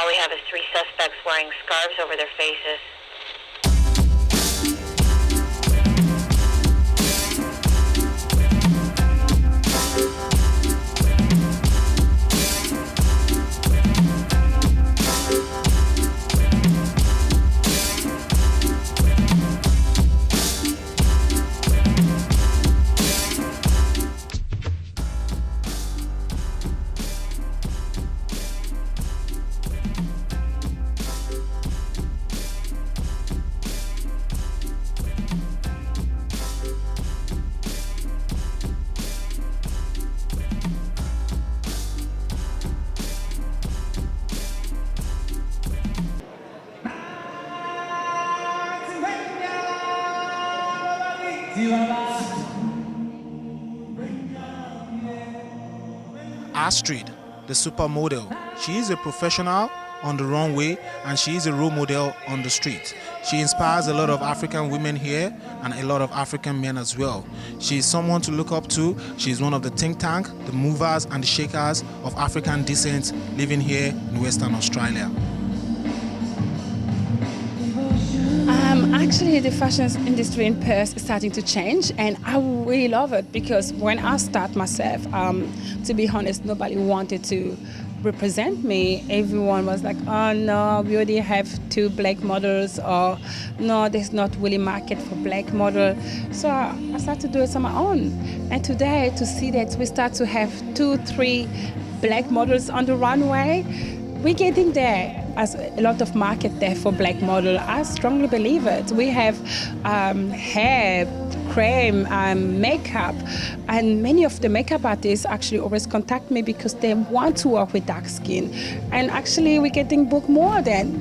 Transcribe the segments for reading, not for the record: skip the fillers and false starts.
All we have is 3 suspects wearing scarves over their faces. Astrid, the supermodel. She is a professional on the runway and she is a role model on the street. She inspires a lot of African women here and a lot of African men as well. She is someone to look up to. She is one of the think tank, the movers and the shakers of African descent living here in Western Australia. Actually, the fashion industry in Perth is starting to change, and I really love it because when I start myself, to be honest, nobody wanted to represent me. Everyone was like, oh no, we already have 2 black models, or no, there's not really market for black model. So I started to do it on my own. And today, to see that we start to have 2, 3 black models on the runway, we're getting there. As a lot of market there for black model. I strongly believe it. We have hair, cream, makeup, and many of the makeup artists actually always contact me because they want to work with dark skin. And actually we're getting booked more than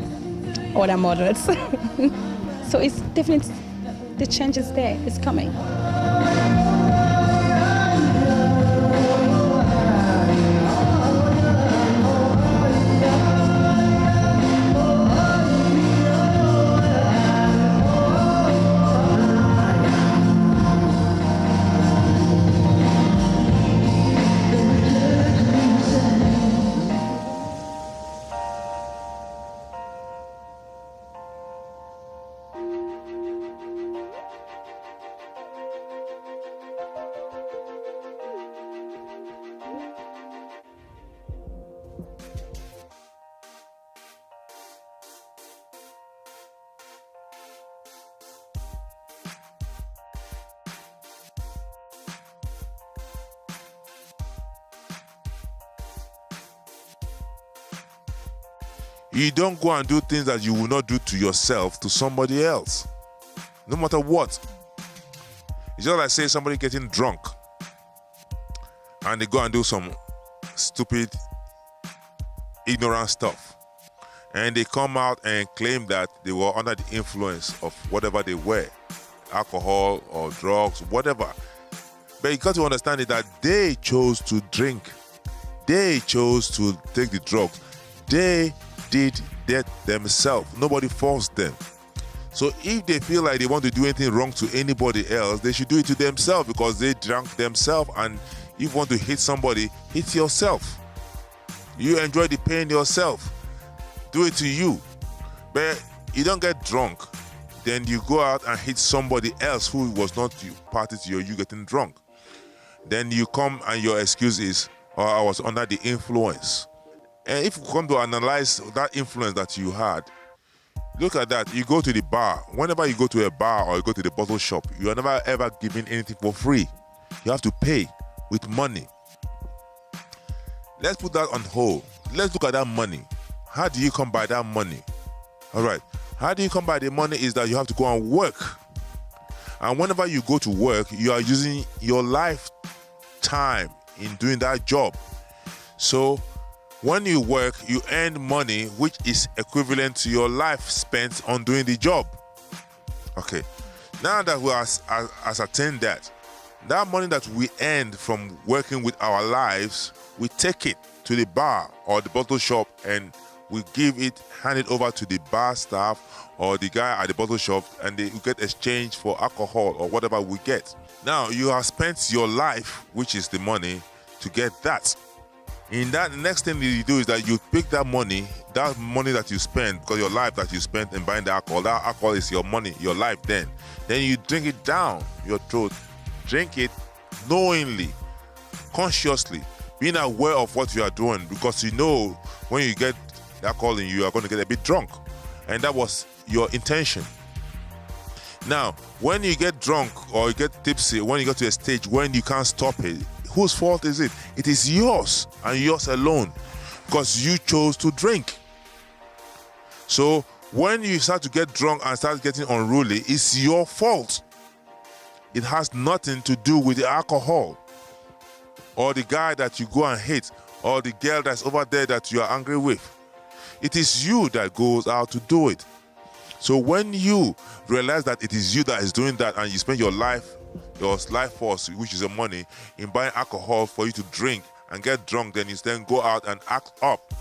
other models. So it's definitely, the change is there, it's coming. You don't go and do things that you will not do to yourself to somebody else, no matter what. It's just like, say, somebody getting drunk and they go and do some stupid, ignorant stuff, and they come out and claim that they were under the influence of whatever they were, alcohol or drugs, whatever. But you got to understand it that they chose to drink. They chose to take the drugs. They did that themselves. Nobody forced them. So if they feel like they want to do anything wrong to anybody else, they should do it to themselves because they drank themselves. And if you want to hit somebody, hit yourself. You enjoy the pain yourself. Do it to you. But you don't get drunk, then you go out and hit somebody else who was not party to you getting drunk. Then you come and your excuse is, oh, I was under the influence. And if you come to analyze that influence that you had, look at that. You go to the bar. Whenever you go to a bar or you go to the bottle shop, you are never ever given anything for free. You have to pay with money. Let's put that on hold. Let's look at that money. How do you come by that money? All right. How do you come by the money is that you have to go and work. And whenever you go to work, you are using your lifetime in doing that job. So when you work, you earn money which is equivalent to your life spent on doing the job. Okay. Now that we ascertain that money that we earned from working with our lives, we take it to the bar or the bottle shop and we hand it over to the bar staff or the guy at the bottle shop, and they get exchanged for alcohol or whatever we get. Now you have spent your life, which is the money, to get that. In that, the next thing you do is that you pick that money, that money that you spend, because your life that you spent in buying the alcohol, that alcohol is your money, your life then you drink it down your throat. Drink it knowingly, consciously, being aware of what you are doing, because you know when you get alcohol in you are going to get a bit drunk, and that was your intention. Now, when you get drunk or you get tipsy, when you get to a stage when you can't stop it, whose fault is it? It is yours and yours alone, because you chose to drink. So when you start to get drunk and start getting unruly, it's your fault. It has nothing to do with the alcohol or the guy that you go and hate or the girl that's over there that you are angry with. It is you that goes out to do it. So when you realize that it is you that is doing that, and you spend your life force, which is your money, in buying alcohol for you to drink and get drunk, then you then go out and act up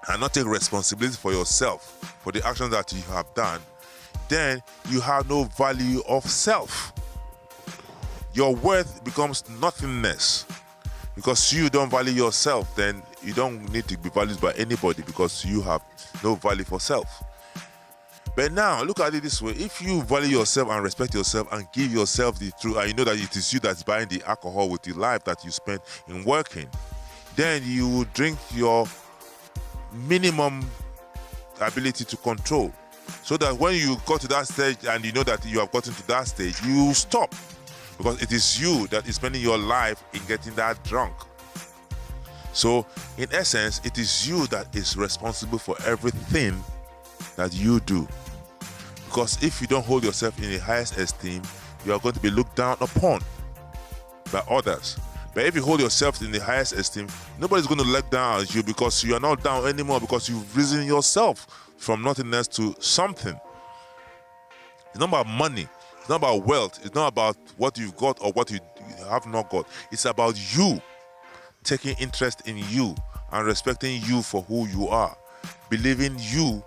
and not take responsibility for yourself, for the actions that you have done, then you have no value of self. Your worth becomes nothingness. Because you don't value yourself, then you don't need to be valued by anybody, because you have no value for self. But now, look at it this way. If you value yourself and respect yourself and give yourself the truth, and you know that it is you that's buying the alcohol with the life that you spent in working, then you will drink your minimum ability to control. So that when you got to that stage and you know that you have gotten to that stage, you will stop. Because it is you that is spending your life in getting that drunk. So, in essence, it is you that is responsible for everything that you do. Because if you don't hold yourself in the highest esteem, you are going to be looked down upon by others. But if you hold yourself in the highest esteem, nobody's going to look down at you, because you are not down anymore, because you've risen yourself from nothingness to something. It's not about money. It's not about wealth. It's not about what you've got or what you have not got. It's about you taking interest in you and respecting you for who you are. Believing you,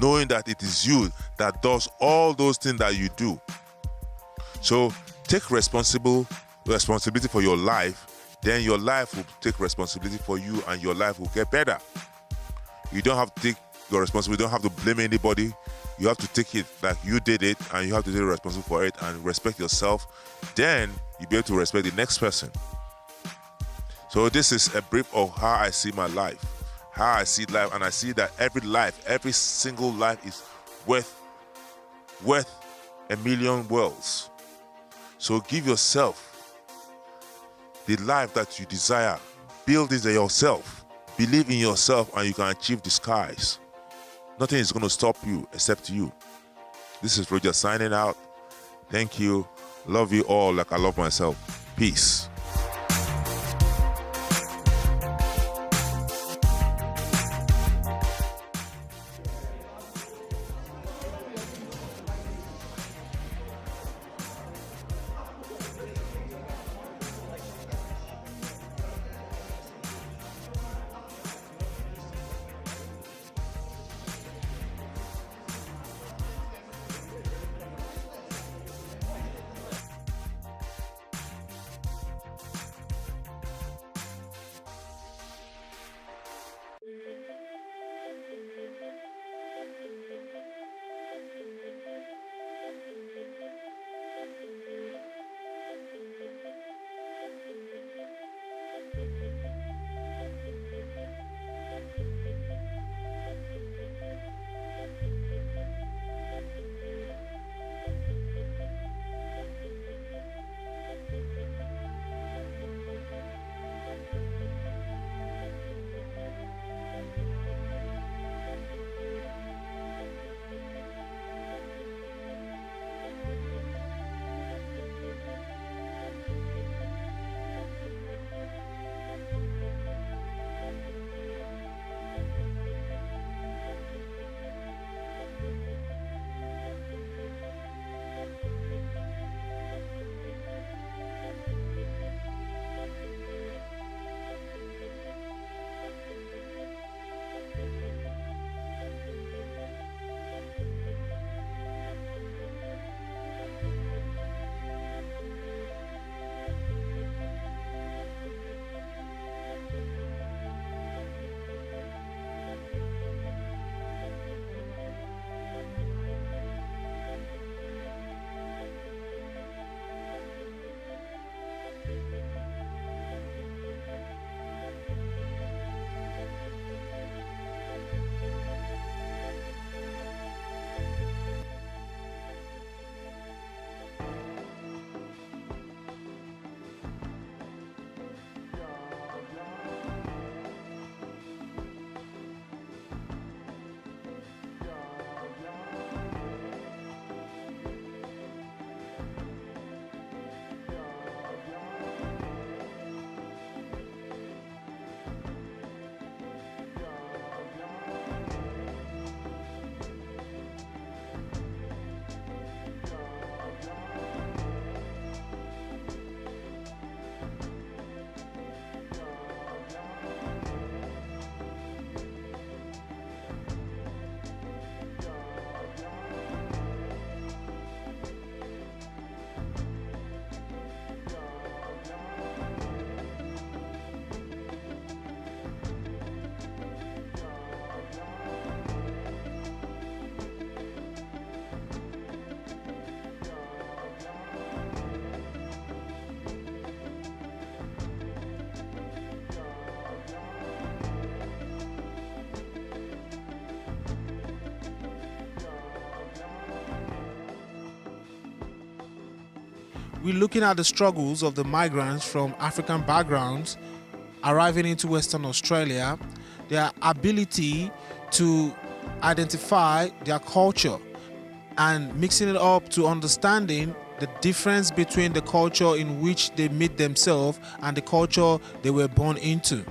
knowing that it is you that does all those things that you do. So take responsibility for your life, then your life will take responsibility for you and your life will get better. You don't have to take your responsibility, you don't have to blame anybody. You have to take it like you did it, and you have to take responsibility for it and respect yourself. Then you'll be able to respect the next person. So this is a brief of how I see my life, how I see life, and I see that every single life is worth a million worlds. So give yourself the life that you desire. Build it yourself. Believe in yourself, and you can achieve the skies. Nothing is going to stop you except you. This is Roger signing out. Thank you. Love you all like I love myself. Peace. we're looking at the struggles of the migrants from African backgrounds arriving into Western Australia, their ability to identify their culture and mixing it up to understanding the difference between the culture in which they meet themselves and the culture they were born into.